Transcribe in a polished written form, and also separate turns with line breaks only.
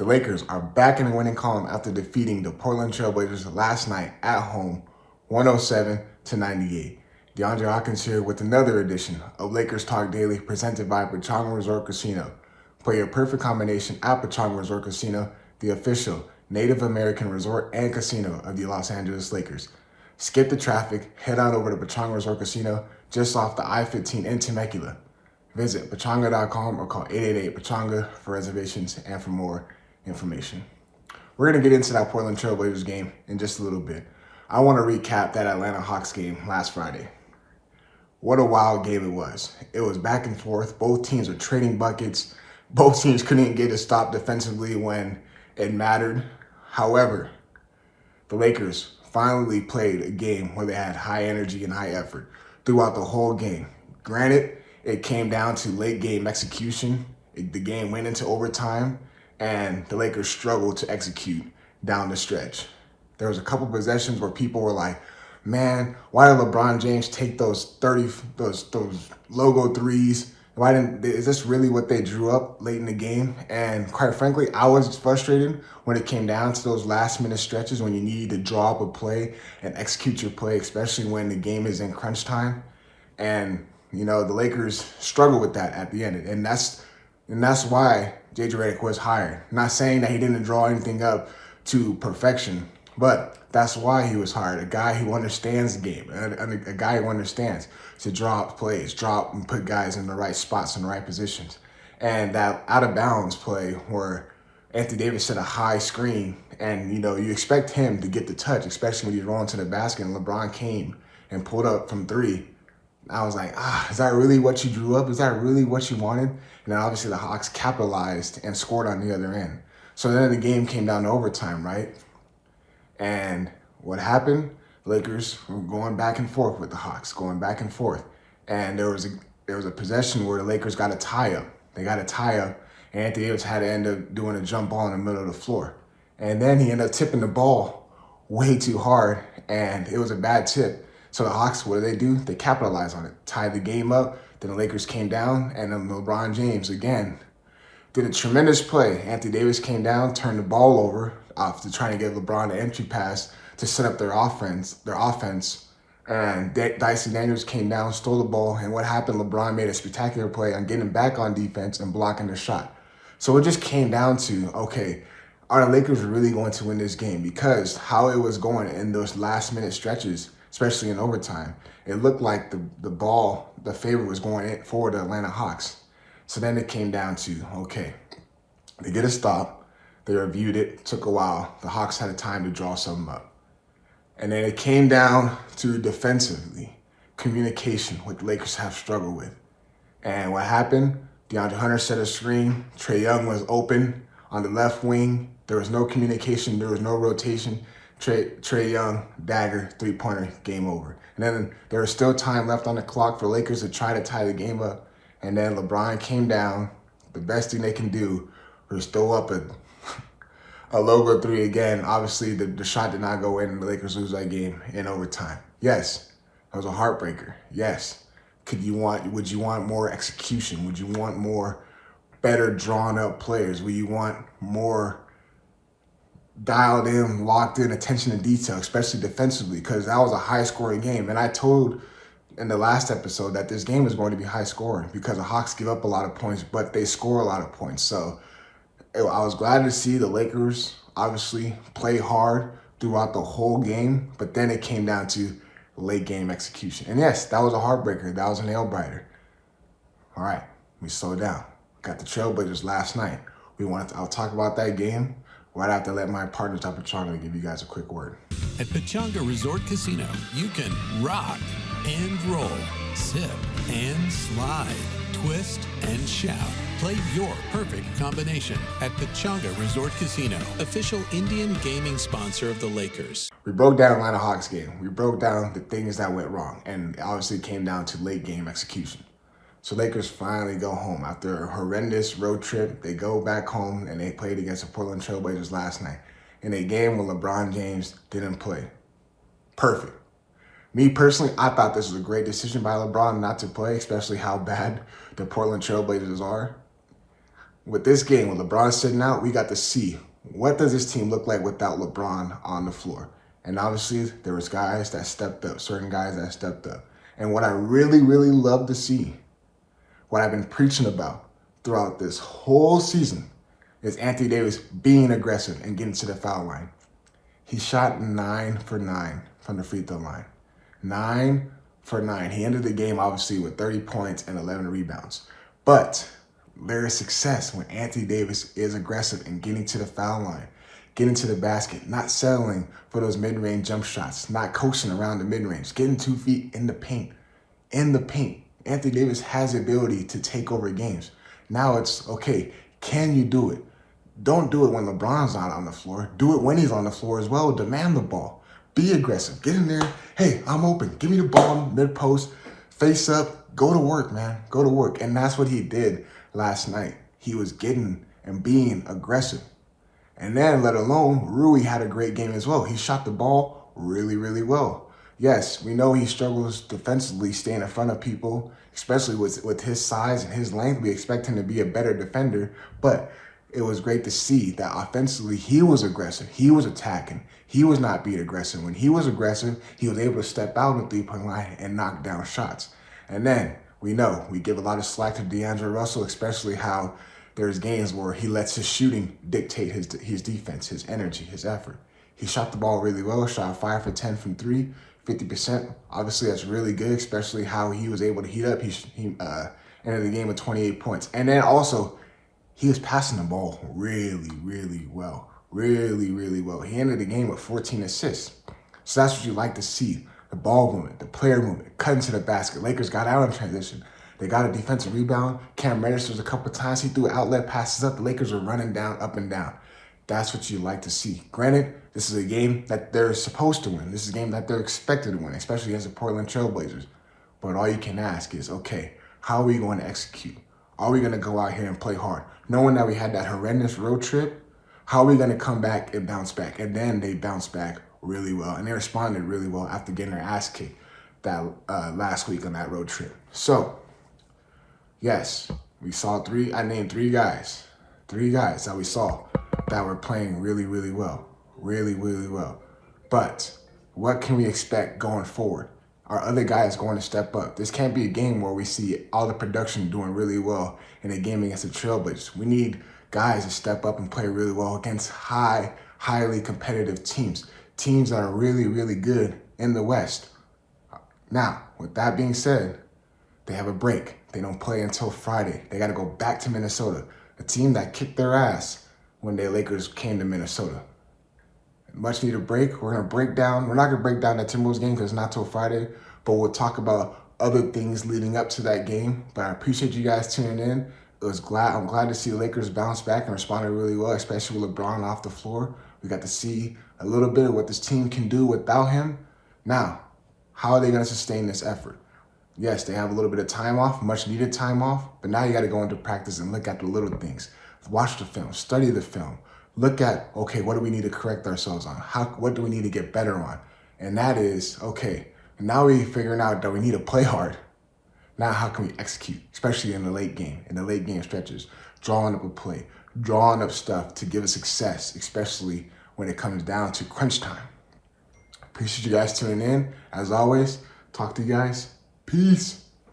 The Lakers are back in the winning column after defeating the Portland Trailblazers last night at home, 107-98. Deondre Hawkins here with another edition of Lakers Talk Daily presented by Pechanga Resort Casino. Play your perfect combination at Pechanga Resort Casino, the official Native American resort and casino of the Los Angeles Lakers. Skip the traffic, head on over to Pechanga Resort Casino just off the I-15 in Temecula. Visit pechanga.com or call 888-PECHANGA for reservations and for more information. We're going to get into that Portland Trailblazers game in just a little bit. I want to recap that Atlanta Hawks game last Friday. What a wild game it was. It was back and forth. Both teams were trading buckets. Both teams couldn't get a stop defensively when it mattered. However, the Lakers finally played a game where they had high energy and high effort throughout the whole game. Granted, it came down to late game execution. The game went into overtime, and the Lakers struggled to execute down the stretch. There was a couple possessions where people were like, man, why did LeBron James take those logo threes? Is this really what they drew up late in the game? And quite frankly, I was frustrated when it came down to those last minute stretches when you need to draw up a play and execute your play, especially when the game is in crunch time. And, the Lakers struggle with that at the end. And that's why J.J. Redick was hired. I'm not saying that he didn't draw anything up to perfection, but that's why he was hired. A guy who understands the game, a guy who understands to draw up plays, drop and put guys in the right spots, in the right positions. And that out of bounds play where Anthony Davis set a high screen and, you expect him to get the touch, especially when he's rolling to the basket and LeBron came and pulled up from three. I was like, is that really what you drew up? Is that really what you wanted? And then obviously the Hawks capitalized and scored on the other end. So then the game came down to overtime, right? And what happened? The Lakers were going back and forth with the Hawks, going back and forth. And there was a possession where the Lakers got a tie-up. They got a tie-up, and Anthony Davis had to end up doing a jump ball in the middle of the floor. And then he ended up tipping the ball way too hard, and it was a bad tip. So the Hawks, what do? They capitalized on it, tied the game up. Then the Lakers came down, and then LeBron James, again, did a tremendous play. Anthony Davis came down, turned the ball over after trying to get LeBron an entry pass to set up their offense. And Dyson Daniels came down, stole the ball, and what happened? LeBron made a spectacular play on getting back on defense and blocking the shot. So it just came down to, okay, are the Lakers really going to win this game? Because how it was going in those last-minute stretches, especially in overtime, it looked like the favor was going in for the Atlanta Hawks. So then it came down to, okay, they get a stop. They reviewed it. Took a while. The Hawks had time to draw something up. And then it came down to defensively, communication, what the Lakers have struggled with. And what happened? DeAndre Hunter set a screen. Trae Young was open on the left wing. There was no communication. There was no rotation. Trae Young, dagger, three-pointer, game over. And then there was still time left on the clock for Lakers to try to tie the game up. And then LeBron came down. The best thing they can do was throw up a logo three again. Obviously, the shot did not go in, and the Lakers lose that game in overtime. Yes, that was a heartbreaker. Yes. Would you want more execution? Would you want more better drawn up players? Would you want more dialed in, locked in attention to detail, especially defensively? Because that was a high scoring game. And I told in the last episode that this game is going to be high scoring because the Hawks give up a lot of points, but they score a lot of points. So I was glad to see the Lakers obviously play hard throughout the whole game, but then it came down to late game execution. And yes, that was a heartbreaker. That was a nail biter. All right, we slow down. Got the Trailblazers last night. I'll talk about that game right after I let my partners at Pechanga give you guys a quick word.
At Pechanga Resort Casino, you can rock and roll, sip and slide, twist and shout. Play your perfect combination at Pechanga Resort Casino, official Indian gaming sponsor of the Lakers.
We broke down Atlanta Hawks game. We broke down the things that went wrong, and obviously it came down to late game execution. So Lakers finally go home. After a horrendous road trip, they go back home, and they played against the Portland Trailblazers last night in a game where LeBron James didn't play. Perfect. Me personally, I thought this was a great decision by LeBron not to play, especially how bad the Portland Trailblazers are. with this game, with LeBron sitting out, we got to see what does this team look like without LeBron on the floor. And obviously, there was guys that stepped up, certain guys that stepped up. And what I really, really love to see, what I've been preaching about throughout this whole season, is Anthony Davis being aggressive and getting to the foul line. He shot 9 for 9 from the free throw line. 9 for 9. He ended the game, obviously, with 30 points and 11 rebounds. But there is success when Anthony Davis is aggressive and getting to the foul line, getting to the basket, not settling for those mid-range jump shots, not coasting around the mid-range, getting 2 feet in the paint. In the paint. Anthony Davis has the ability to take over games. Now it's, okay, can you do it? Don't do it when LeBron's not on the floor. Do it when he's on the floor as well. Demand the ball. Be aggressive. Get in there. Hey, I'm open. Give me the ball mid-post. Face up. Go to work, man. Go to work. And that's what he did last night. He was getting and being aggressive. And then, let alone, Rui had a great game as well. He shot the ball really, really well. Yes, we know he struggles defensively staying in front of people, especially with his size and his length. We expect him to be a better defender, but it was great to see that offensively he was aggressive. He was attacking. He was not being aggressive. When he was aggressive, he was able to step out on the three-point line and knock down shots. And then we know we give a lot of slack to Deondre Russell, especially how there's games where he lets his shooting dictate his defense, his energy, his effort. He shot the ball really well, shot 5 for 10 from 3, 50%. Obviously, that's really good, especially how he was able to heat up. He ended the game with 28 points. And then also, he was passing the ball really, really well. Really, really well. He ended the game with 14 assists. So that's what you like to see. The ball movement, the player movement, cutting to the basket. Lakers got out in transition. They got a defensive rebound. Cam Reddish was a couple times. He threw outlet passes up. The Lakers were running down, up and down. That's what you like to see. Granted, this is a game that they're supposed to win. This is a game that they're expected to win, especially against the Portland Trailblazers. But all you can ask is, okay, how are we going to execute? Are we going to go out here and play hard? Knowing that we had that horrendous road trip, how are we going to come back and bounce back? And then they bounced back really well. And they responded really well after getting their ass kicked that last week on that road trip. So, yes, we saw I named three guys that we saw that were playing really, really well. Really, really well. But what can we expect going forward? Are other guys going to step up? This can't be a game where we see all the production doing really well in a game against the Trailblazers. We need guys to step up and play really well against highly competitive teams. Teams that are really, really good in the West. Now, with that being said, they have a break. They don't play until Friday. They got to go back to Minnesota, a team that kicked their ass when the Lakers came to Minnesota. Much needed break. We're not going to break down that Timberwolves game because it's not till Friday, but we'll talk about other things leading up to that game. But I appreciate you guys tuning in. I'm glad to see the Lakers bounce back and responded really well, especially with LeBron off the floor. We got to see a little bit of what this team can do without him. Now, how are they going to sustain this effort? Yes, they have a little bit of time off, much needed time off, but now you got to go into practice and look at the little things. Watch the film, study the film. Look at, okay, what do we need to correct ourselves on? What do we need to get better on? And that is, okay, now we're figuring out that we need to play hard. Now how can we execute, especially in the late game stretches, drawing up a play, drawing up stuff to give us success, especially when it comes down to crunch time. Appreciate you guys tuning in. As always, talk to you guys. Peace.